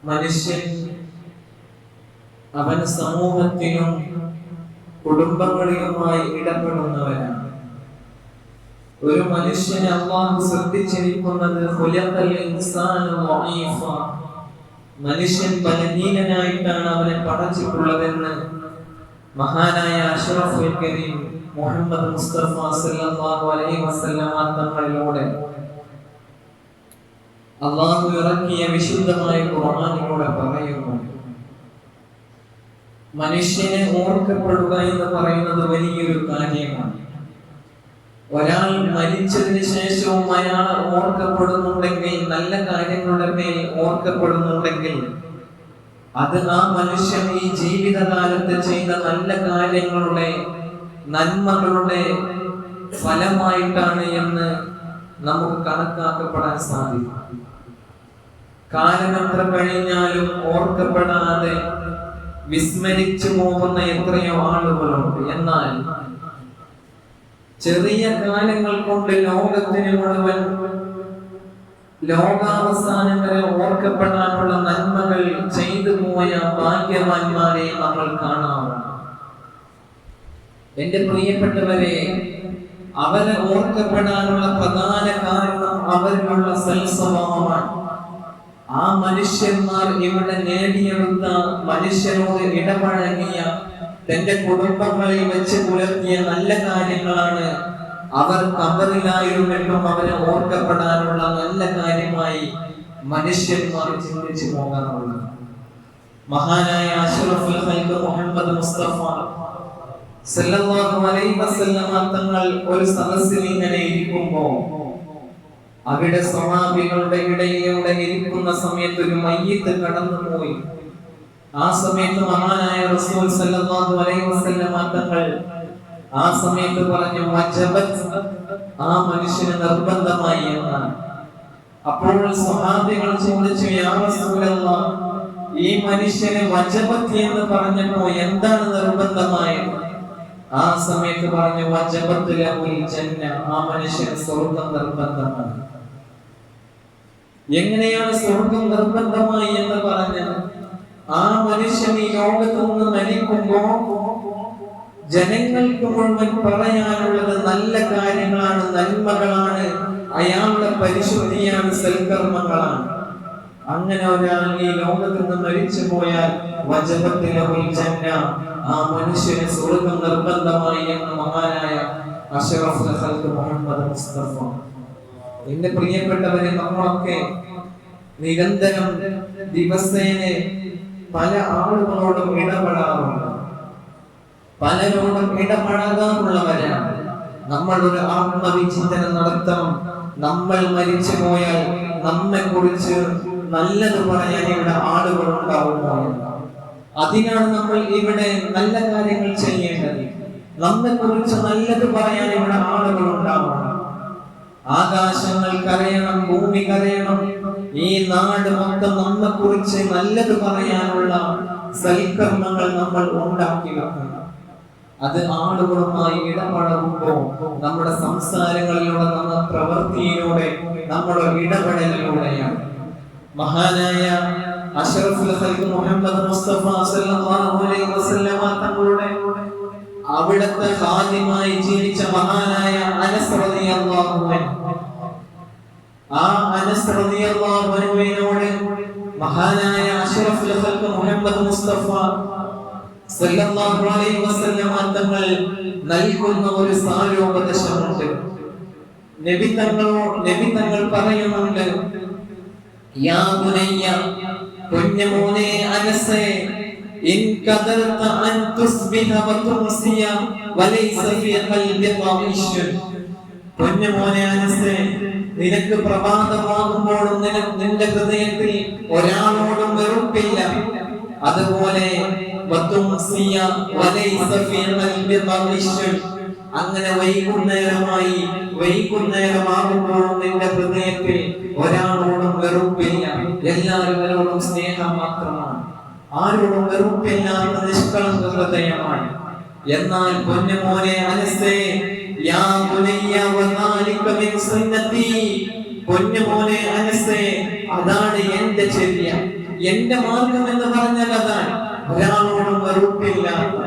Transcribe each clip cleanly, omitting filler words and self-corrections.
മനുഷ്യൻ അവൻ സമൂഹത്തിലും കുടുംബങ്ങളിലുമായി ഇടപെടുന്നവനാണ്. ഒരു മനുഷ്യനെ അല്ലാഹു ശ്രദ്ധിച്ചിരിക്കുന്നത് മനുഷ്യൻ ബലഹീനനായിട്ടാണ് അവനെ പടച്ചിട്ടുള്ളതെന്ന് മഹാനായ അഷ്റഫുൽ കരീം മുഹമ്മദ് മുസ്തഫ സല്ലല്ലാഹു അലൈഹി വസല്ലമ തങ്ങളിലൂടെ അല്ലാഹു ഇറക്കിയ വിശുദ്ധമായ ഖുർആനിലൂടെ പറയുന്നു. മനുഷ്യനെ ഓർക്കപ്പെടുക എന്ന് പറയുന്നത് വലിയൊരു കാര്യമാണ്. ഒരാൾ മരിച്ചതിന് ശേഷവും അയാൾ ഓർക്കപ്പെടുന്നുണ്ടെങ്കിൽ, നല്ല കാര്യങ്ങളുടെ മേൽ ഓർക്കപ്പെടുന്നുണ്ടെങ്കിൽ, അത് ആ മനുഷ്യൻ ഈ ജീവിതകാലത്ത് ചെയ്ത നല്ല കാര്യങ്ങളുടെ നന്മകളുടെ ഫലമായിട്ടാണ് എന്ന് നമുക്ക് കണക്കാക്കപ്പെടാൻ സാധിക്കും. കാലം എത്ര കഴിഞ്ഞാലും ഓർക്കപ്പെടാതെ വിസ്മരിച്ചു പോകുന്ന എത്രയോ ആളുകളുണ്ട്. എന്നാൽ ചെറിയ കാലങ്ങൾ കൊണ്ട് ലോകത്തിന് മുഴുവൻ ലോകാവസാനം വരെ ഓർക്കപ്പെടാനുള്ള നന്മകൾ ചെയ്തു പോയ ഭാഗ്യവാന്മാരെ നമ്മൾ കാണാറുണ്ട്. എന്റെ പ്രിയപ്പെട്ടവരെ, അവരെ ഓർക്കപ്പെടാനുള്ള പ്രധാന കാരണം അവരിലുള്ള സൽസ്വഭാവമാണ്. ആ മനുഷ്യന്മാർ ഇവിടെ നേടിയെടുത്ത, മനുഷ്യരോട് ഇടപഴകിയ, തന്റെ കുടുംബങ്ങളിൽ വെച്ച് പുലർത്തിയ നല്ല കാര്യങ്ങളാണ് അവർ ഖബറിലായിരുന്നിട്ടും അവരെ ഓർക്കപ്പെടാനുള്ള നല്ല കാര്യമായി മനുഷ്യന്മാർ ചിന്തിച്ചു പോകാറുള്ളത്. മഹാനായ അഷ്റഫുൽ ഖൽഖ് മുഹമ്മദ് മുസ്തഫ സല്ലല്ലാഹു അലൈഹി വസല്ലമ തങ്ങൾ ഒരു സദസ്സിൽ ഇങ്ങനെ ഇരിക്കുമ്പോൾ അവിടെ സ്വഹാബികളുടെ ഇടയിലൂടെ ഇരിക്കുന്ന സമയത്ത് ഒരു മയ്യിത്ത് കടന്നുപോയി. ആ സമയത്ത് മഹാനായ റസൂൽ സല്ലല്ലാഹു അലൈഹി വസല്ലമ തങ്ങൾ ആ സമയത്ത് പറഞ്ഞു, വജബത്, ആ മനുഷ്യന് നിർബന്ധമായി എന്നാണ്. അപ്പോൾ സ്വഹാബികൾ ചോദിച്ചു, യാ റസൂലല്ലാഹ്, ഈ മനുഷ്യന് വജബത് എന്ന് പറഞ്ഞപ്പോ എന്താണ് നിർബന്ധമായത്? ആ സമയത്ത് പറഞ്ഞു, വജബത് ലഹുൽ ജന്ന, ആ മനുഷ്യന് സ്വർഗ്ഗം നിർബന്ധമാണ്. എങ്ങനെയാണ് സ്വർഗ്ഗം നിർബന്ധമായി എന്ന് പറഞ്ഞത്? ആ മനുഷ്യൻ ഈ ലോകത്ത് നിന്ന് മരിക്കുമ്പോ ജനങ്ങൾക്ക് മുഴുവൻ പറയാനുള്ളത് നല്ല കാര്യങ്ങളാണ്, നന്മകളാണ്, അയാളുടെ പരിശുദ്ധിയാണ്, സൽക്കർമ്മങ്ങളാണ്. അങ്ങനെ ഒരാൾ ഈ ലോകത്ത് നിന്ന് മരിച്ചു പോയാൽ വജബത് ലഹുൽ ജന്ന, ആ മനുഷ്യന് സ്വർഗ്ഗം നിർബന്ധമായി എന്ന് മഹാനായ അഷ്റഫുൽ ഖൽഖ് മുഹമ്മദ് മുസ്തഫ. എന്റെ പ്രിയപ്പെട്ടവരെ, നമ്മളൊക്കെ നിരന്തരം ദിവസേന പല ആളുകളോടും ഇടപെടാറുണ്ട്, പലരോടും ഇടപഴകാറുള്ളവരാണ്. നമ്മൾ ഒരു ആത്മവിചിന്തനം നടത്തണം. നമ്മൾ മരിച്ചു പോയാൽ നമ്മെ കുറിച്ച് നല്ലത് പറയാൻ ഇവിടെ ആളുകൾ ഉണ്ടാവുമോ? അതിനാണ് നമ്മൾ ഇവിടെ നല്ല കാര്യങ്ങൾ ചെയ്യേണ്ടത്. നമ്മെ കുറിച്ച് നല്ലത് പറയാൻ ഇവിടെ ആളുകൾ ഉണ്ടാവണം. ആകാശങ്ങൾ കരയണം, ഭൂമി കരയണം, ഈ നാട് മൊത്തം നമ്മെ കുറിച്ച് നല്ലത് പറയാനുള്ള സൽക്കർമ്മങ്ങൾ നമ്മൾ ഉണ്ടാക്കി വെക്കണം. അത് ആളുകളുമായി ഇടപഴകുമ്പോൾ, നമ്മുടെ സംസാരങ്ങളിലൂടെ, നമ്മുടെ പ്രവൃത്തിയിലൂടെ, നമ്മുടെ ഇടപെടലിലൂടെയാണ്. മഹാനായ അഷ്റഫുൽ ഖൽഖ് മുഹമ്മദ് മുസ്തഫ സല്ലല്ലാഹു അലൈഹി വസല്ലമ തങ്ങളുടെ അവിടുത്തെ ഖാദിമായി ജീവിച്ച മഹാനായ അനസ് റളിയല്ലാഹു അൻഹു, ആ അനസ് റളിയല്ലാഹു അൻഹുവിനോട് മഹാനായ അഷ്റഫുൽ ഖൽഖ് മുഹമ്മദ് മുസ്തഫ സല്ലല്ലാഹു അലൈഹി വസല്ലമ തങ്ങൾ നൽകുന്ന ഒരു സാരോപദേശമുണ്ട്. നബി തങ്ങൾ പറയുന്നുണ്ട്, യാ ബുനയ്യ, കുഞ്ഞുമോനെ അനസേ, ഇൻ ഖദർത അൻ തുസ്ബിഹ വ തുംസിയ വലൈസ ഫീ ഖൽബിക ഇശ്ശുൻ. കുഞ്ഞുമോനെ അനസേ, നിനക്ക് പ്രഭാതമാകുമ്പോഴും നിന്റെ ഹൃദയത്തിൽ ഒരാളോടും വെറുപ്പില്ല. അതുപോലെ അങ്ങനെ വൈകുന്നേരമാകുമ്പോഴും നിന്റെ ഹൃദയത്തിൽ ഒരാളോടും വെറുപ്പില്ല, എല്ലാവരോടും സ്നേഹം മാത്രമാണ്, ആരോടും വെറുപ്പില്ലാത്ത നിഷ്കളങ്ക ഹൃദയമാണ്. എന്നാൽ പൊന്നുമോനെ അനസേ, യാ ബുനയ്യ വദാലിക മിൻ സുന്നതി, പൊന്നുമോനെ അനസേ, അതാണ് എന്റെ ചര്യ, എന്റെ മാർഗം എന്ന് പറഞ്ഞാൽ അതാണ്. ഒരാളോടും വെറുപ്പില്ലാത്ത,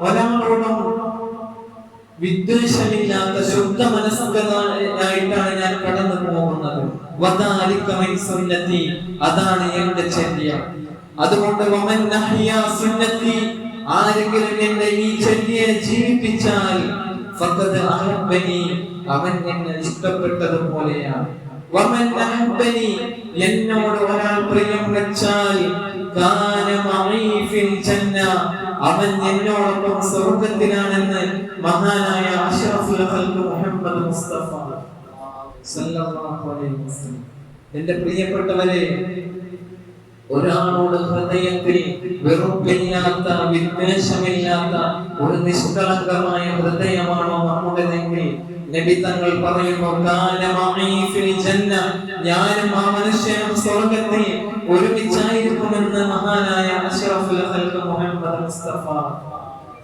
ഒരാളോടും വിദ്വേഷമില്ലാത്ത ശുദ്ധ മനസ്സുകളായിട്ടാണ് ഞാൻ കടന്നു പോകുന്നത്. വദാലിക മിൻ സുന്നതി, അതാണ് എന്റെ ചര്യ. അതുകൊണ്ട് വമൻ നഹ്യാ സുന്നതി, ആരെങ്കിലും എന്റെ ഈ ചര്യയെ ജീവിപ്പിച്ചാൽ ഫഖദ് അഹബ്ബനി, അവൻ എന്നെ ഇഷ്ടപ്പെട്ടതുപോലെയാണ്. വമൻ അഹബ്ബനി, എന്നോട് ഒരാൾ പ്രിയം വെച്ചാൽ കാന മഈ ഫിൽ ജന്ന, അവൻ എന്നോടൊപ്പം സ്വർഗ്ഗത്തിലാണെന്ന് മഹാനായ അഷ്റഫുൽ ഖൽഖ് മുഹമ്മദ് മുസ്തഫ സല്ലല്ലാഹു അലൈഹി വസല്ലം. എന്റെ പ്രിയപ്പെട്ടവരെ, ഒരാളോട് ഹൃദയത്തിൽ വെറുപ്പില്ലാത്ത, വിദ്വേഷമില്ലാത്ത ഒരു നിഷ്കളങ്കമായ ഹൃദയമാണോ നമ്മുടേതെങ്കിൽ നബി തങ്ങൾ പറയുന്നു കാന മഈ ഫിൽ ജന്ന, ഞാനും ആ മനുഷ്യനും സ്വർഗ്ഗത്തിൽ ഒരുമിച്ചായിരിക്കുമെന്ന് മഹാനായ അഷ്റഫുൽ ഖൽഖ് മുഹമ്മദ് മുസ്തഫ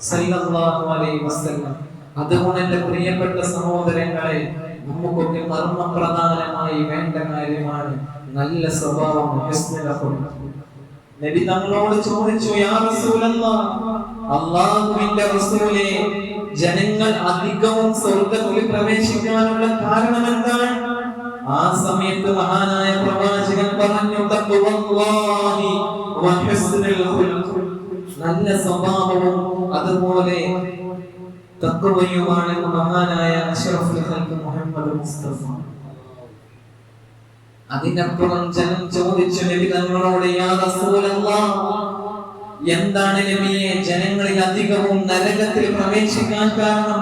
സല്ലല്ലാഹു അലൈഹി വസല്ലം. അതുകൊണ്ട് എന്റെ പ്രിയപ്പെട്ട സഹോദരങ്ങളെ, നമുക്കൊക്കെ മർമ്മപ്രധാനമായി വേണ്ട കാര്യമാണ് നല്ല സ്വഭാവം. നബി തങ്ങളോട് ചോദിച്ചു, യാ റസൂലല്ലാഹ്, അല്ലാഹുവിന്റെ റസൂലേ, ജനങ്ങൾ അധികവും സ്വർഗ്ഗത്തിൽ പ്രവേശിക്കാനുള്ള കാരണം എന്താണ്? ആ സമയത്ത് മഹാനായ പ്രവാചകൻ പറഞ്ഞു, തഖ്വല്ലാഹി വ ഹുസ്നുൽ ഖുൽഖ്, നല്ല സ്വഭാവവും അതുപോലെ തഖ്വയുമാണ് മഹാനായ അഷ്റഫുൽ ഖൽഖ് മുഹമ്മദ് മുസ്തഫ. അതിനപ്പുറം ജനം ചോദിച്ചു നബി തങ്ങളോട്, യാ റസൂലല്ലാഹ്, എന്താണ് നബിയെ ജനങ്ങളിൽ അധികവും നരകത്തിൽ പ്രവേശിക്കാൻ കാരണം?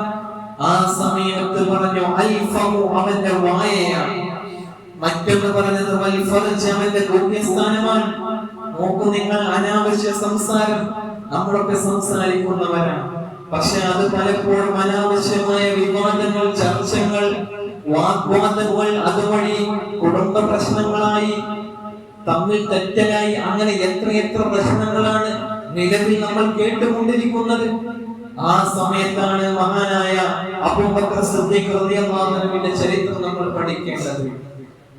ആ സമയത്ത് പറഞ്ഞു, അൽഫമു, അവന്റെ വായയാണ്. മറ്റൊന്ന് പറഞ്ഞത് വൽ ഫർജ്, അവന്റെ ഗുഹ്യസ്ഥാനമാണ്. നോക്കൂ നിങ്ങൾ, അനാവശ്യ സംസാരം നമ്മളൊക്കെ സംസാരിക്കുന്നവരാണ്. പക്ഷെ അത് പലപ്പോഴും അനാവശ്യമായ വിവാദങ്ങൾ, ചർച്ചകൾ, വാഗ്വാദങ്ങൾ, അതുവഴി കുടുംബ പ്രശ്നങ്ങളായി, തമ്മിൽ തെറ്റലായി, അങ്ങനെ എത്രയെത്ര പ്രശ്നങ്ങളാണ് നിലവിൽ നമ്മൾ കേട്ടുകൊണ്ടിരിക്കുന്നത്. ആ സമയത്താണ് മഹാനായ അബൂബക്കർ സിദ്ദീഖ് റളിയല്ലാഹു അൻഹുവിന്റെ ചരിത്രം നമ്മൾ പഠിക്കേണ്ടത്.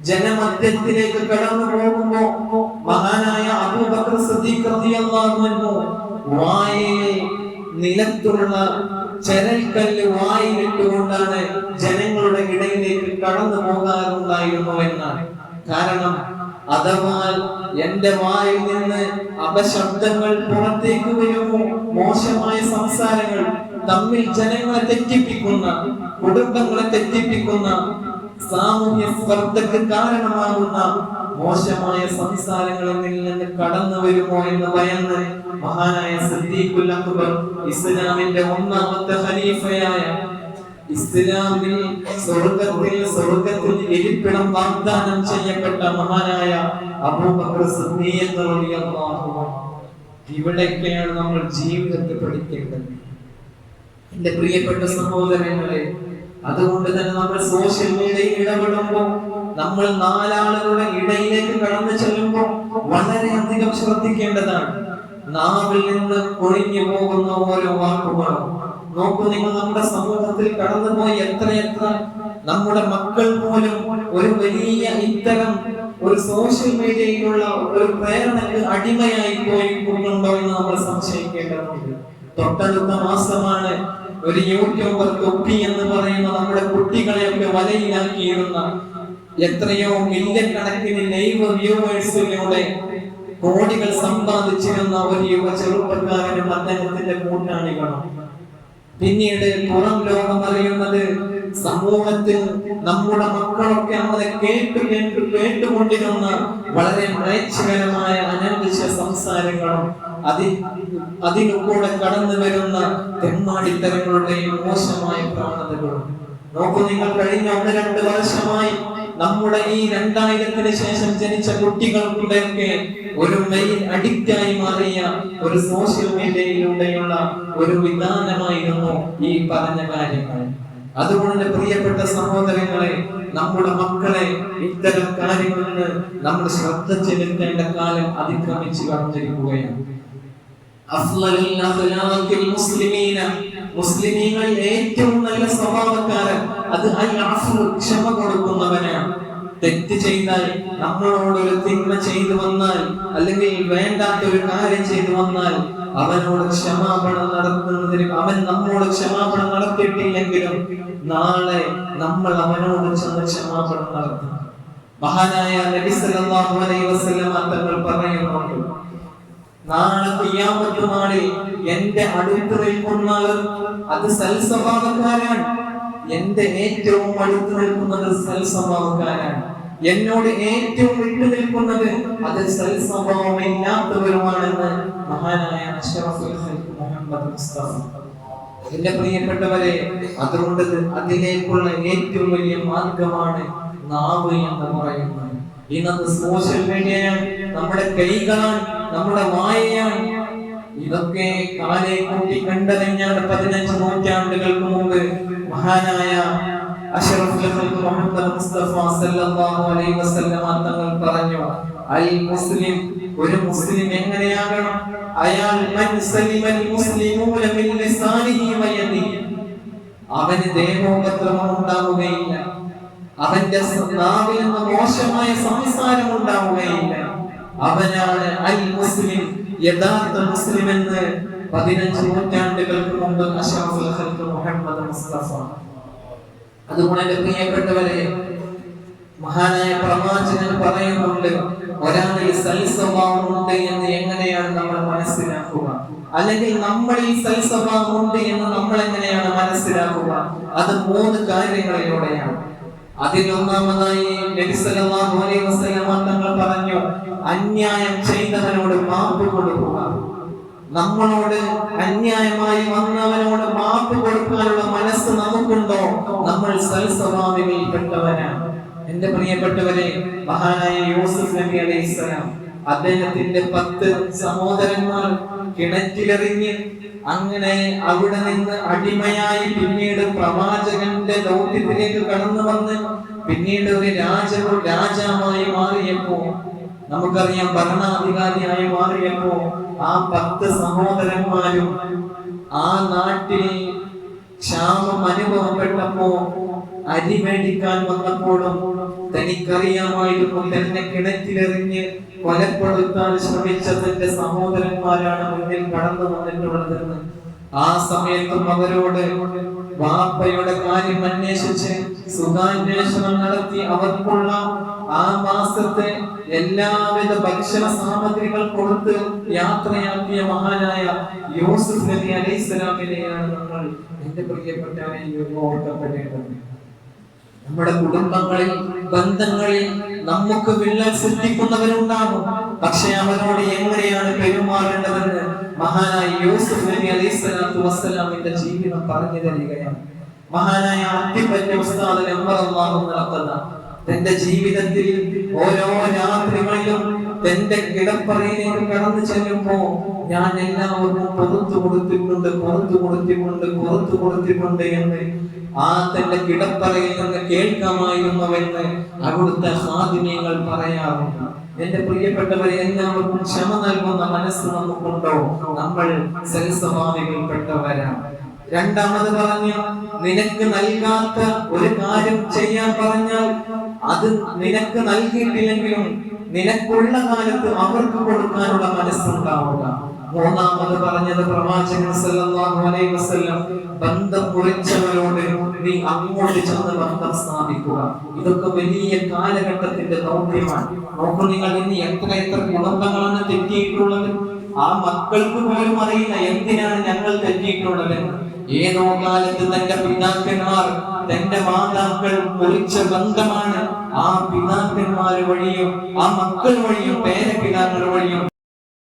ജനമധ്യത്തിലേക്ക് കടന്നു പോകുമ്പോൾ മഹാനായ അബൂബക്കർ സിദ്ദീഖ് റളിയല്ലാഹു അൻഹു വായിൽ നിലത്തുള്ള ചരൽക്കല്ല് വായിലിട്ടുകൊണ്ടാണ് ജനങ്ങളുടെ ഇടയിലേക്ക് കടന്നു പോകാറുണ്ടായിരുന്നു എന്നാണ്. കാരണം അഥവാ എന്റെ വായിൽ നിന്ന് അപശബ്ദങ്ങൾ പുറത്തേക്ക് വരുമോ, മോശമായ സംസാരങ്ങൾ, തമ്മിൽ ജനങ്ങളെ തെറ്റിപ്പിക്കുന്ന, കുടുംബങ്ങളെ തെറ്റിപ്പിക്കുന്ന, സാമൂഹ്യ സ്പർദ്ധക്ക് കാരണമാകുന്ന മോശമായ സംസാരങ്ങളിൽ നിന്ന് കടന്നു വരുമോ എന്ന് ഭയന്ന് മഹാനായ സിദ്ദീഖുൽ അക്ബർ, ഇസ്ലാമിന്റെ ഒന്നാമത്തെ ഖലീഫയായ, ഇസ്ലാമിൽ സ്വർഗ്ഗത്തിൽ ഇരിപ്പിടം വാഗ്ദാനം ചെയ്യപ്പെട്ട മഹാനായ അബൂബക്കർ സിദ്ദീഖ് റളിയല്ലാഹു അൻഹു, ഇവിടെയൊക്കെയാണ് നമ്മൾ ജീവിതത്തെ പഠിക്കേണ്ടത് എന്റെ പ്രിയപ്പെട്ട സഹോദരങ്ങളെ. അതുകൊണ്ട് തന്നെ നമ്മൾ സോഷ്യൽ മീഡിയയിൽ ഇടപെടുമ്പോൾ, നമ്മൾ നാലാളുകളുടെ ഇടയിലേക്ക് കടന്നു ചെല്ലുമ്പോൾ വളരെയധികം ശ്രദ്ധിക്കേണ്ടതാണ്. നാവിൽ നിന്ന് ഒഴിഞ്ഞു പോകുന്ന ഓരോ വാക്കുകളും നോക്കൂ നിങ്ങൾ, നമ്മുടെ സമൂഹത്തിൽ കടന്നുപോയി എത്രയെത്ര നമ്മുടെ മക്കൾ പോലും ഒരു വലിയ ഇത്തരം ഒരു സോഷ്യൽ മീഡിയയിലുള്ള ഒരു പ്രേരണക്ക് അടിമയായി പോയിട്ടുണ്ടോ എന്ന് നമ്മൾ സംശയിക്കേണ്ടതുണ്ട്. തൊട്ടടുത്ത മാസമാണ് ഒരു യൂട്യൂബർ തൊപ്പി എന്ന് പറയുന്ന നമ്മുടെ കുട്ടികളെയൊക്കെ വലയിലാക്കിയിരുന്ന, എത്രയോ മില്യൺ കണക്കിന് ലൈവ് വ്യൂവേഴ്സിലൂടെ കോടികൾ സമ്പാദിച്ചിരുന്ന ഒരു യുവ ചെറുപ്പക്കാരനും അദ്ദേഹത്തിന്റെ കൂട്ടാളികളും. പിന്നീട് പുറം ലോകം അറിയുന്നത് സമൂഹത്തിൽ നമ്മുടെ മക്കളൊക്കെ നമ്മളെ കേട്ടുകൊണ്ടിരുന്ന വളരെ മ്ലേച്ഛകരമായ അനാവശ്യ സംസാരങ്ങളും അതിലൂടെ കടന്നു വരുന്ന തെമ്മാടിത്തരങ്ങളുടെയും മോശമായ പ്രവണതകളും. നോക്കൂ നിങ്ങൾ, കഴിഞ്ഞ 1-2 വർഷമായി നമ്മുടെ ഈ 2000-ന് ശേഷം ജനിച്ച കുട്ടികൾക്കുടെയൊക്കെ ഒരു മെയിൻ അഡിക്റ്റായി മാറിയ ഒരു സോഷ്യൽ മീഡിയയിലൂടെയുള്ള ഒരു വിധാനമായിരുന്നു ഈ പറഞ്ഞ കാര്യങ്ങൾ. അതുകൊണ്ട് പ്രിയപ്പെട്ട സഹോദരങ്ങളെ, നമ്മുടെ മക്കളെ ഇത്തരം കാര്യങ്ങളിൽ നമ്മൾ ശ്രദ്ധ ചെലുത്തേണ്ട കാലം അതിക്രമിച്ചു കടന്നിരിക്കുകയാണ്. മുസ്ലിമീങ്ങളിൽ ഏറ്റവും നല്ല സ്വഭാവക്കാരൻ അത് ക്ഷമ കൊടുക്കുന്നവനാണ്. തെറ്റ് ചെയ്താൽ, നമ്മളോട് ഒരു തിന്മ ചെയ്തു വന്നാൽ, അല്ലെങ്കിൽ വേണ്ടാത്ത ഒരു കാര്യം ചെയ്തു വന്നാൽ അവനോട് ക്ഷമാപണം നടത്തുന്നതിന്, അവൻ നമ്മോട് ക്ഷമാപണം നടത്തിയിട്ടില്ലെങ്കിലും നാളെ നമ്മൾ അവനോട് ചെന്ന് ക്ഷമാപണം നടത്തും. മഹാനായ നബി സല്ലല്ലാഹു അലൈഹി വസല്ലം തങ്ങൾ പറയുന്നുണ്ട്, നാളെ ഖിയാമത്ത് നാളിൽ എന്റെ അടുത്ത് നിൽക്കുന്നവർ അത് സൽസ്വഭാവക്കാരാണ്. എന്റെ ഏറ്റവും അടുത്ത് നിൽക്കുന്നത് സൽസ്വഭാവക്കാരാണ്. എന്നോട് ഏറ്റവും വിട്ടു നിൽക്കുന്നത് അത് സൽസ്വഭാവമില്ലാത്തവരുമാണെന്ന് മഹാനായ അഷ്റഫുൽ ഖൽഖ് മുഹമ്മദ് മുസ്തഫ. എന്റെ പ്രിയപ്പെട്ടവരെ, അതുകൊണ്ട് അതിലേക്കുള്ള ഏറ്റവും വലിയ മാർഗമാണ് നാവ് എന്ന് പറയുന്നത്. ഇന്നത്തെ സോഷ്യൽ മീഡിയയാണ്, നമ്മുടെ കൈകളാണ്, നമ്മുടെ വായയാണ്. ഇതൊക്കെ കാലേ കൂട്ടി കണ്ടറിഞ്ഞാണ് 15 നൂറ്റാണ്ടുകൾക്ക് മുമ്പ് മഹാനായ അഷ്റഫുൽ ഖൽഖ് മുഹമ്മദ് മുസ്തഫ സല്ലല്ലാഹു അലൈഹി വസല്ലം തങ്ങൾ പറഞ്ഞു, അൽ മുസ്ലിം, ഒരു മുസ്ലിം എങ്ങനെയാകണം? അയാൾ മൻ സലിമൽ മുസ്ലിമൂന മിൻ ലിസാനിഹി വയദിഹി, അവന് ദേഹോപദ്രവം ഉണ്ടാവുകയില്ല, അവന്റെ നാവിൽ നിന്ന് മോശമായ സംസാരം ഉണ്ടാവുകയില്ല. അവനാണ് അൽ മുസ്ലിം, യഥാർത്ഥ മുസ്ലിം എന്ന് 15 നൂറ്റാണ്ടുകൾക്ക് മുമ്പ് അഷ്റഫുൽ ഖൽഖ് മുഹമ്മദ് മുസ്തഫ. അതുകൊണ്ട് എന്റെ പ്രിയപ്പെട്ടവരെ, മഹാനായ പ്രവാചകൻ പറയുന്നുണ്ട്, ഒരാളിൽ സൽസ്വഭാവമുണ്ട് എന്ന് എങ്ങനെയാണ് നമ്മൾ മനസ്സിലാക്കുക? അല്ലെങ്കിൽ നമ്മളിൽ സൽസ്വഭാവമുണ്ട് എന്ന് നമ്മൾ എങ്ങനെയാണ് മനസ്സിലാക്കുക? അത് 3 കാര്യങ്ങളിലൂടെയാണ്. അതിലൊന്നാമതായി നബി സല്ലല്ലാഹു അലൈഹി വസല്ലം തങ്ങൾ പറഞ്ഞു, അന്യായം ചെയ്തവനോട് മാപ്പ് കൊടുക്കുക. നമ്മളോട് അന്യായമായി വന്നവനോട് മാപ്പ് കൊടുക്കാനുള്ള മനസ്സ് നമുക്കുണ്ടോ? നമ്മൾ സൽസ്വഭാവികൾപ്പെട്ടവനാണ്. എന്റെ പ്രിയപ്പെട്ടവരെ, മഹാനായ യൂസുഫ് നബി അലൈഹിസ്സലാം, അദ്ദേഹത്തിന്റെ 10 സഹോദരന്മാർ കിണറ്റിലെറിഞ്ഞ് അങ്ങനെ അവിടെ നിന്ന് അടിമയായി പിന്നീട് പ്രവാചകന്റെ ദൗത്യത്തിലേക്ക് കടന്നു വന്ന് പിന്നീട് ഒരു രാജാവായി മാറിയപ്പോ, നമുക്കറിയാം, ഭരണാധികാരിയായി മാറിയപ്പോ ആ 10 സഹോദരന്മാരും ആ നാട്ടിൽ ക്ഷാമം അനുഭവപ്പെട്ടപ്പോ അരി മേടിക്കാൻ വന്നപ്പോഴും തനിക്കറിയാമായിരുന്നു തന്നെ കിണറ്റിലെറിഞ്ഞ് കൊലപ്പെടുത്താൻ ശ്രമിച്ച തന്റെ സഹോദരന്മാരാണ് മുന്നിൽ കടന്നു വന്നിട്ടുള്ളതെന്ന്. ആ സമയത്തും അവരോട് വാപ്പയുടെ കാര്യം അന്വേഷിച്ച് സുഖാന്വേഷണം നടത്തി അവർക്കുള്ള ആ മാസത്തെ എല്ലാവിധ ഭക്ഷണ സാമഗ്രികൾ കൊടുത്ത് യാത്രയാക്കിയ മഹാനായ യൂസുഫ് നബി അലൈഹിസ്സലാമിനെയാണ് നമ്മൾ, എന്റെ പ്രിയപ്പെട്ടവരെ, ഓർക്കപ്പെടേണ്ടത്. നമ്മുടെ കുടുംബങ്ങളിൽ, ബന്ധങ്ങളിൽ നമുക്ക് വിള്ളൽ സൃഷ്ടിക്കുന്നവരുണ്ടാകും. പക്ഷെ അവരോട് എങ്ങനെയാണ് പെരുമാറേണ്ടതെന്ന് മഹാനായ യൂസുഫ് നബി അലൈഹിസ്സലാത്തു വസ്സലാമിന്റെ ജീവിതം പറഞ്ഞു തരികയാണ്. മഹാനായ അത്തിപ്പറ്റ ഉസ്താദ് റളിയല്ലാഹു അൻഹു തന്റെ ജീവിതത്തിൽ ഓരോ രാത്രികളിലും തന്റെ കിടപ്പറയിലേക്ക് കടന്നു ചെല്ലുമ്പോ, ഞാൻ എല്ലാവർക്കും പുറത്തു കൊടുത്തിട്ടുണ്ട് എന്ന് ആ തന്റെ കിടപ്പറയിൽ നിന്ന് കേൾക്കാമായിരുന്നുവെന്ന് അവിടുത്തെ ഹാദിമീങ്ങൾ പറയാറുണ്ട്. എന്റെ പ്രിയപ്പെട്ടവരെ, എല്ലാവർക്കും ക്ഷമ നൽകുന്ന മനസ്സ് നമുക്കുണ്ടോ? നമ്മൾ സൽസ്വഭാവികൾപ്പെട്ടവരാണ്. രണ്ടാമത് പറഞ്ഞു, നിനക്ക് നൽകാത്ത ഒരു കാര്യം ചെയ്യാൻ പറഞ്ഞാൽ അത് നിനക്ക് നൽകിയിട്ടില്ലെങ്കിലും നിനക്കുള്ള കാലത്ത് അവർക്ക് കൊടുക്കാനുള്ള മനസ്സുണ്ടാവുക. മൂന്നാമത് പറഞ്ഞത് പ്രവാചകൻ സല്ലല്ലാഹു അലൈഹി വസല്ലം, ബന്ധം മുറിച്ചവരോട് നീ അങ്ങോട്ട് ചെന്ന് ബന്ധം സ്ഥാപിക്കുക. ഇതൊക്കെ വലിയ കാലഘട്ടത്തിന്റെ ദൗത്യമാണ്. നോക്കൂ നിങ്ങൾ, ഇന്ന് എത്ര കുടുംബങ്ങളാണ് തെറ്റിയിട്ടുള്ളത്. ആ മക്കൾക്ക് പോലും അറിയില്ല എന്തിനാണ് ഞങ്ങൾ തെറ്റിയിട്ടുള്ളത്. ഏതോ കാലത്ത് തന്റെ പിതാക്കന്മാർ, തന്റെ മാതാക്കൾ മുറിച്ച ബന്ധമാണ് ആ പിതാക്കന്മാർ വഴിയും ആ മക്കൾ വഴിയും പേരപിതാക്കൾ വഴിയും